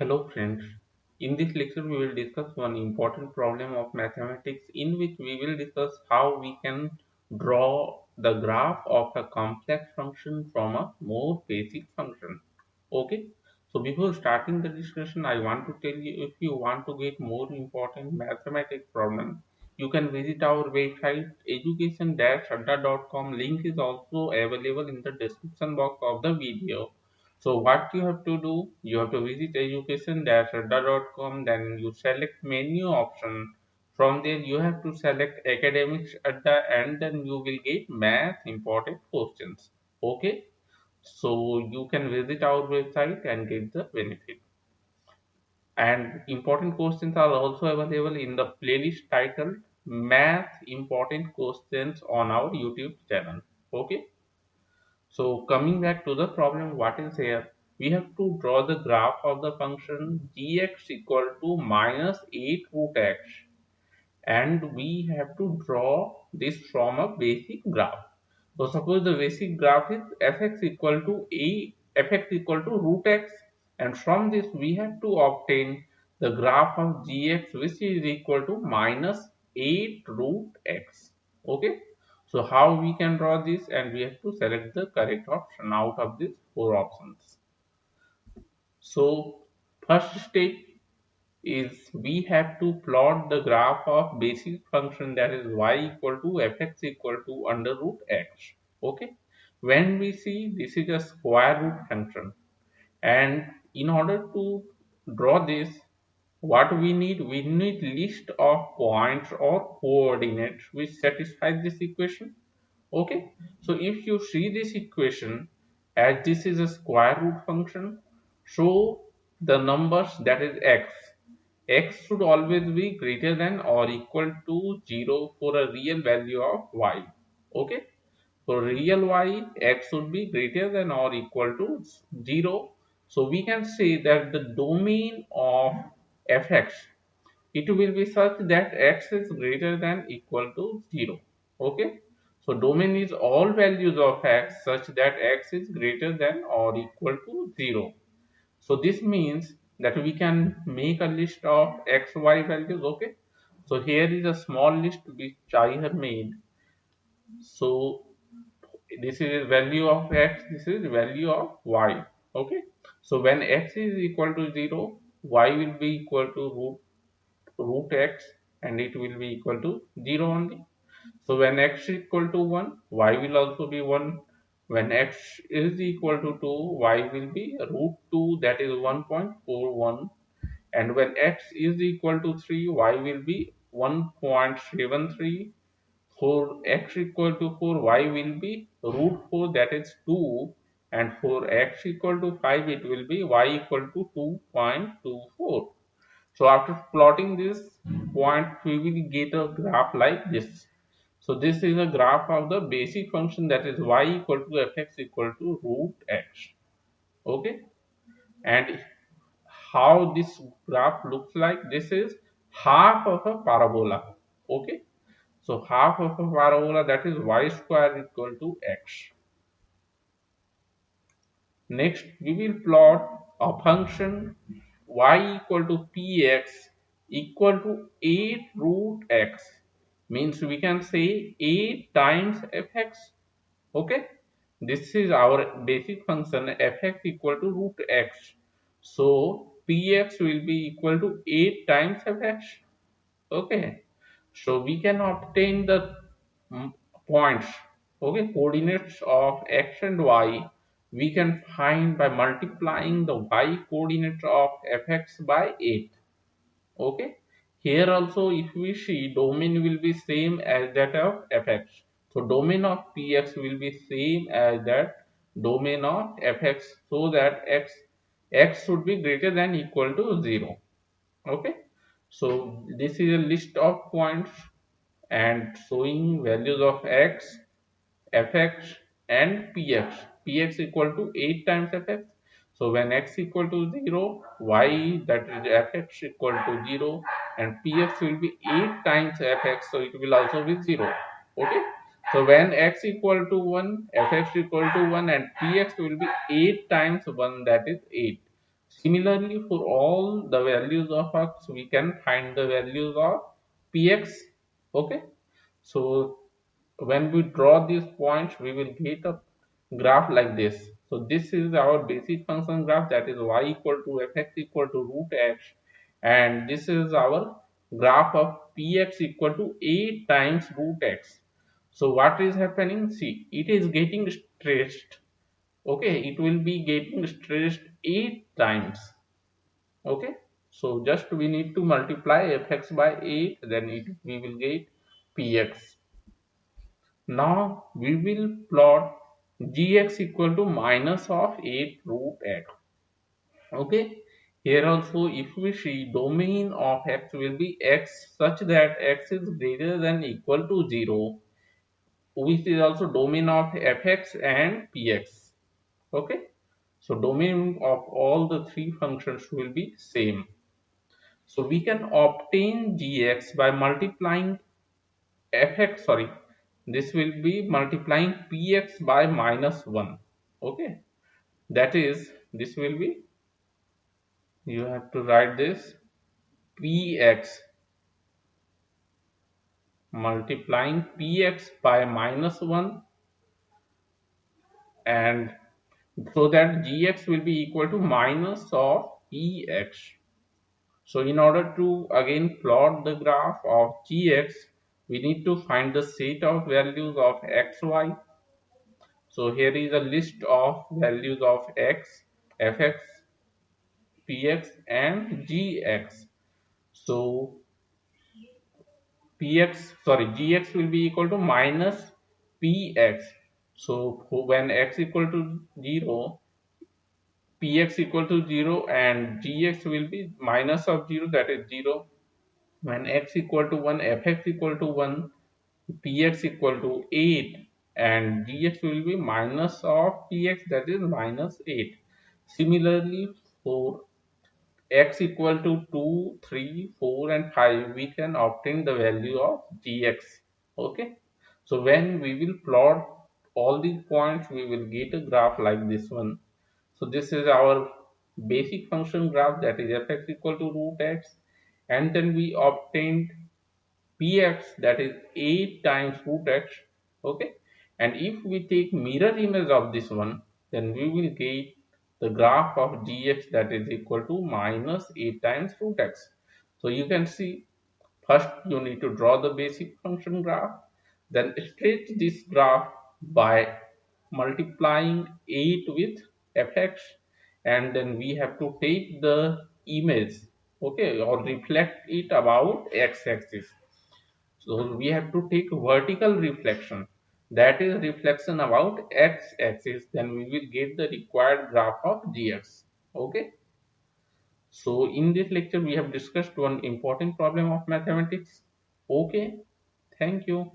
Hello friends, in this lecture we will discuss one important problem of mathematics in which we will discuss how we can draw the graph of a complex function from a more basic function. Okay, so before starting the discussion I want to tell you, if you want to get more important mathematics problem, you can visit our website education-adda.com. Link is also available in the description box of the video. So what you have to do, you have to visit education-adda.com, then you select menu option. From there you have to select academics Adda and then you will get math important questions. Okay, so you can visit our website and get the benefit. And important questions are also available in the playlist titled Math Important Questions on our YouTube channel. Okay. So coming back to the problem, what is here? We have to draw the graph of the function gx equal to minus 8 root x, and we have to draw this from a basic graph. So suppose the basic graph is fx equal to fx equal to root x, and from this we have to obtain the graph of gx which is equal to minus 8 root x. Okay, so how we can draw this, and we have to select the correct option out of these four options. So first step is we have to plot the graph of basic function, that is y equal to fx equal to under root x. Okay, when we see this is a square root function, and in order to draw this, what we need list of points or coordinates which satisfy this equation. Okay, so if you see this equation, as this is a square root function, so the numbers, that is x should always be greater than or equal to 0 for a real value of y. Okay, for real y, x should be greater than or equal to 0. So we can say that the domain of fx, it will be such that x is greater than equal to 0. Okay, so domain is all values of x such that x is greater than or equal to 0. So this means that we can make a list of x y values. Okay, so here is a small list which I have made. So this is value of x, this is value of y. Okay, so when x is equal to 0, y will be equal to root x, and it will be equal to 0 only. So when x is equal to 1, y will also be 1. When x is equal to 2, y will be root 2, that is 1.41. And when x is equal to 3, y will be 1.73. For x equal to 4, y will be root 4, that is 2. And for x equal to 5, it will be y equal to 2.24. So after plotting this point, we will get a graph like this. So this is a graph of the basic function, that is y equal to fx equal to root x. Okay, and how this graph looks like, this is half of a parabola. Okay, so half of a parabola, that is y square equal to x. Next, we will plot a function y equal to px equal to 8 root x. Means we can say 8 times fx. Okay, this is our basic function fx equal to root x. So px will be equal to 8 times fx. Okay, so we can obtain the mm, points, okay, coordinates of x and y. We can find by multiplying the y coordinate of fx by 8. Okay, here also if we see, domain will be same as that of fx. So domain of px will be same as that domain of fx, so that x should be greater than equal to 0. Okay, so this is a list of points and showing values of x, fx and px. Px equal to 8 times fx. So when x equal to 0, y, that is fx equal to 0, and px will be 8 times fx, so it will also be 0. Okay, so when x equal to 1, fx equal to 1, and px will be 8 times 1, that is 8. Similarly, for all the values of x, we can find the values of px. Okay, so when we draw these points, we will get a graph like this. So this is our basic function graph, that is y equal to fx equal to root x, and this is our graph of px equal to 8 times root x. So what is happening? See, it is getting stretched. Okay, it will be getting stretched 8 times. Okay, so just we need to multiply fx by 8, then we will get px. Now we will plot gx equal to minus of 8 root x. Okay, here also if we see, domain of x will be x such that x is greater than equal to 0, which is also domain of fx and px. Okay, so domain of all the three functions will be same. So we can obtain gx by multiplying fx, sorry, this will be multiplying px by minus 1. Okay, that is, this will be, you have to write this px multiplying px by minus 1, and so that gx will be equal to minus of px. So in order to again plot the graph of gx, we need to find the set of values of xy. So here is a list of values of x, fx, px and gx. So gx will be equal to minus px. So when x equal to 0, px equal to 0 and gx will be minus of 0, that is 0. When x equal to 1, fx equal to 1, px equal to 8 and gx will be minus of px, that is minus 8. Similarly, for x equal to 2, 3, 4 and 5, we can obtain the value of gx. Okay, so when we will plot all these points, we will get a graph like this one. So this is our basic function graph, that is fx equal to root x, and then we obtained px, that is 8 times root x. Okay, and if we take mirror image of this one, then we will get the graph of gx, that is equal to minus 8 times root x. So you can see, first you need to draw the basic function graph, then stretch this graph by multiplying 8 with fx, and then we have to take the image, okay, or reflect it about x-axis. So we have to take vertical reflection, that is reflection about x-axis, then we will get the required graph of gx. Okay, so in this lecture we have discussed one important problem of mathematics. Okay, thank you.